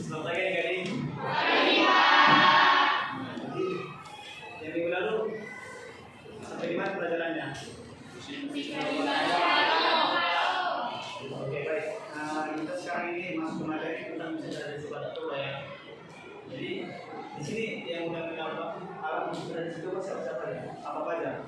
Selamat pagi adik-adik. Yang minggu lalu sampai di mana pelajarannya? Oke, baik. Kita sekarang ini masuk materi tentang tradisi pada tua ya. Jadi di sini yang udah kenal alat tradisi itu siapa ya? Apa aja?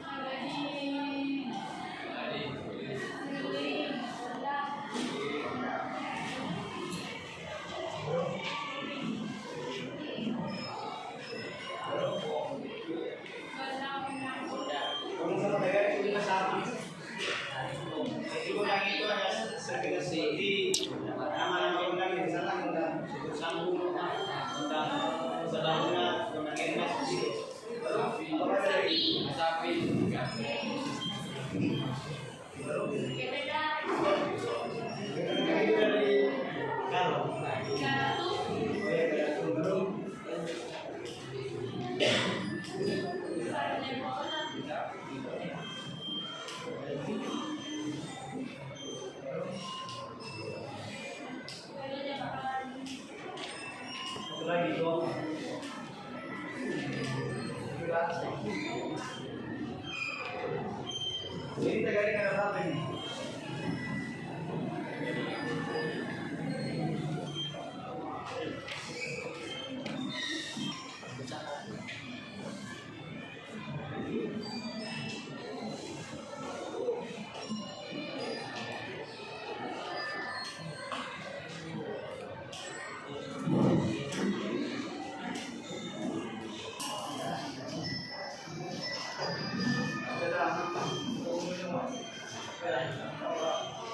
Ini tegaknya ada berapa ini?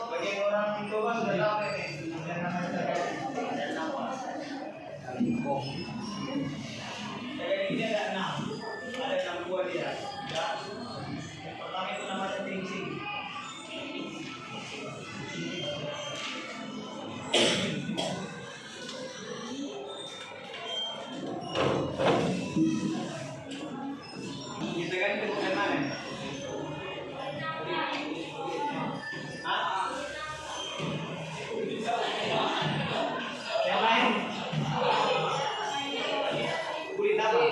Bagian orang tua sudah tahu ini, yang namanya ada nama. Jadi ini ada 6 buah dia. Yang pertama itu namanya tingsing. Kita kan itu bukan mana? Yang lain? Kulit apa?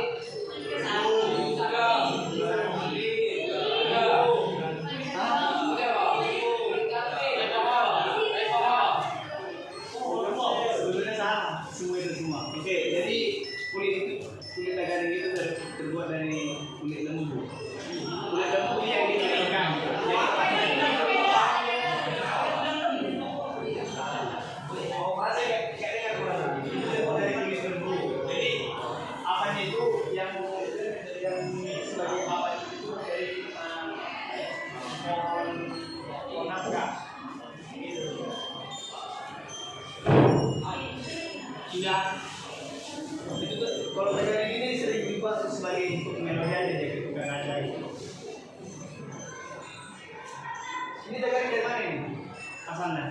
Sebetulnya sama, semua itu semua. Oke, jadi kulit daging itu terbuat dari kulit lembu. Kulit lembu yang dikeringkan. Sebagai apa itu dari pohon nafkah. Sudah itu tuh kalau daging ini sering dibuat sebagai untuk melodi aja jadi bukan ada itu. Ini daging dari mana ini? Asalnya?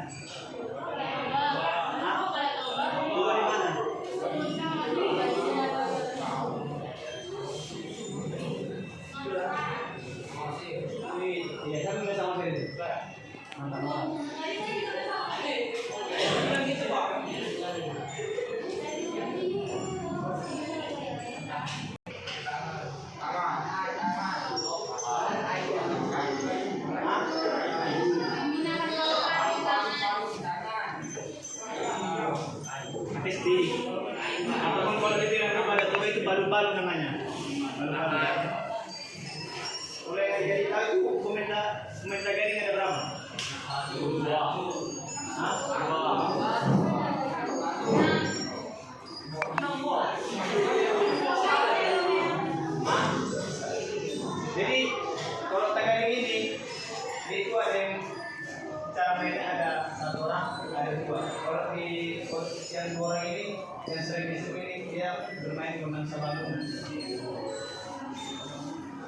Bukan di mana? Iya, saya juga sama sekali. Mantap. Pasti. Apapun kalau dibilang kepada tua itu balu-balu namanya. Balu-balu. Oleh jadi tahu komentar garing ada berapa? 2. Hah? 2. Jadi kalau tagaring ini itu ada yang cara mainnya ada 1 orang, ada 2. Kalau di posisi yang 2 orang ini yang sering disebut ini dia bermain dengan sabun.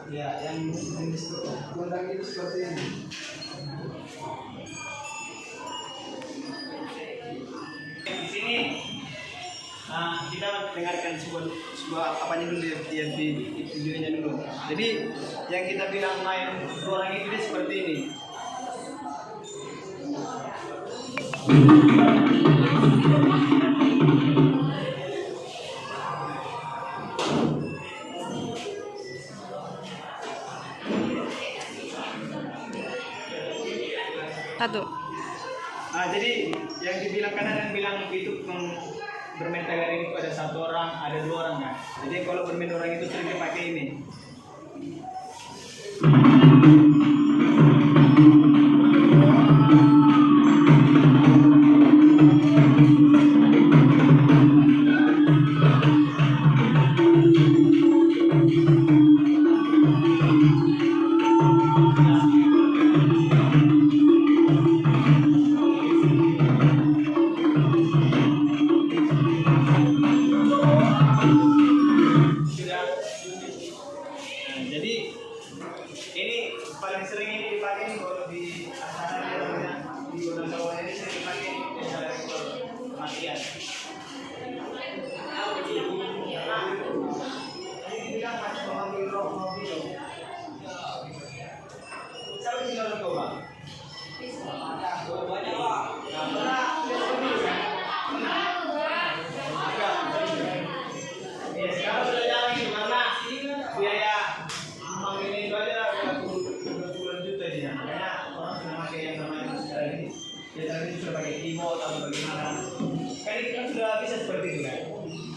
Ya, yang disebut itu seperti ini. Di sini kita dengarkan sebuah apanya dulu ya di videonya dulu. Jadi yang kita bilang main 2 orang ini seperti ini. Satu. Jadi yang dibilang kanan yang bilang itu bermain tagaring itu ada satu orang, ada dua orang kan. Jadi kalau bermain orang itu sering dipakai ini.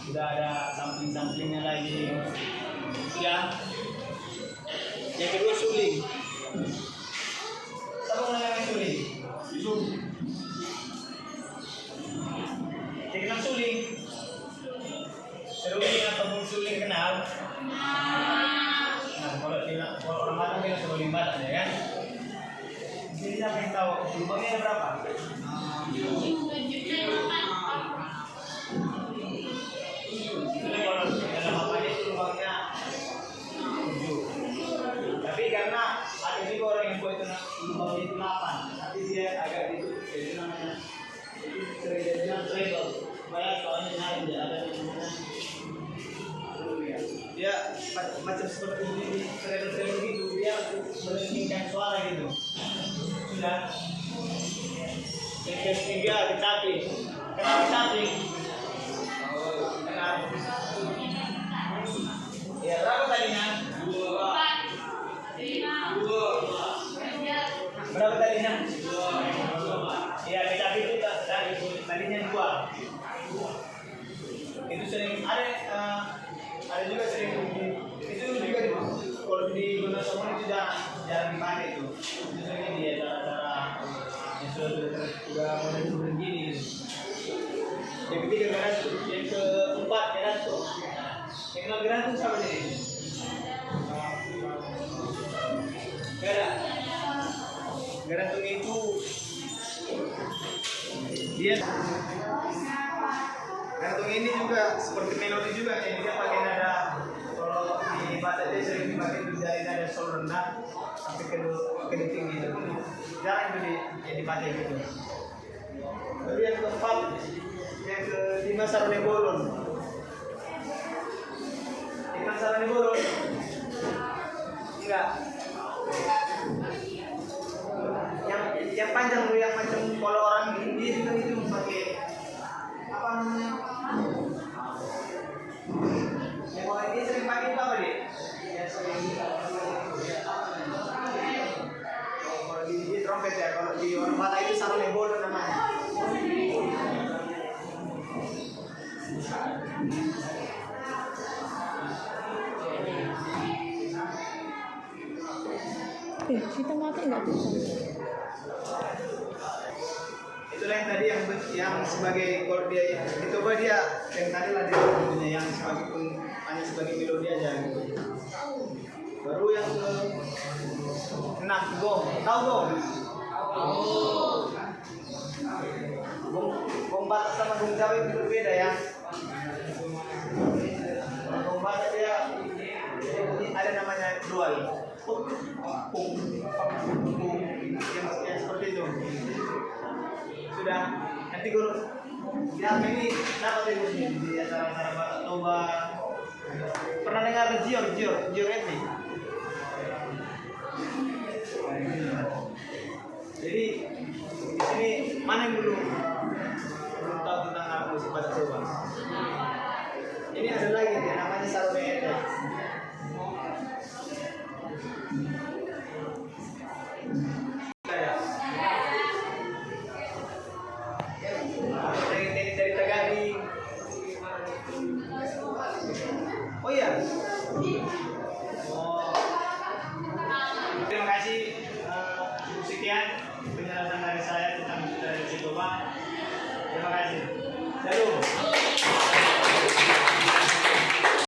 Sudah ada sampling-samplingnya lagi. Ya. Yang kedua suling. Siapa namanya suling? Yang kenal suling. Seruling ataupun suling kenal? Nah, kalau orang Batak bilang seruling Batak ya kan? Jadi siapa yang tahu lubangnya ada berapa? Tapi karena ada juga orang yang buat lubang itu 8, tapi dia agak ditutup, jadi namanya itu sering jadinya treble. Banyak soalnya nyari dia ada di mana. Dia macam seperti ini treble gitu, dia meninggikan suara gitu. Sudah. Yang ketiga kecapi. Kenapa kecapi? Ya, berapa tadinya? 2. Berapa tadinya? Ya, kecapi itu tadinya 2. Itu sering ada juga sering itu juga kalau di Wonosobo itu jarang dipakai itu. Itu sering di acara-acara yang sudah modern gini. Yang ketiga gerantung, yang keempat gerantung. Yang kenal gerantung siapa nih? Gak ada. Gerantung itu dia gerantung ini juga seperti melodi juga, jadi dia pakai nada. Kalau di Batak dia sering dipakai dari nada sol rendah sampai ke tinggi itu. Jarang itu dipakai gitu. Lalu yang keempat, yang kelima sarane bolon. Ikan sarane bolon? Enggak. Yang panjang dulu, yang macam kalau orang India juga itu pakai apa namanya? Yang orang India sering pakai itu apa dia? Kalau di India trompet ya, kalau di orang Batak itu sarane bolon namanya. Kita mati nggak bisa. Itulah yang tadi yang sebagai kalau dia dicoba dia yang tadi lah dia punya yang hanya sebagai melodi aja gitu. Baru yang ke 6 gong, tahu gong? Gong Batak sama gong Jawa itu berbeda ya. Gong Batak dia ada namanya dual. Yang seperti itu. Sudah nanti guru ya ini dapat di acara-acara Batak Toba. Pernah dengar Jior ini? Jadi di sini mana yang belum tahu tentang musik Batak Toba? Ini ada lagi dia namanya Sarone Etek. Terima kasih. Lalu.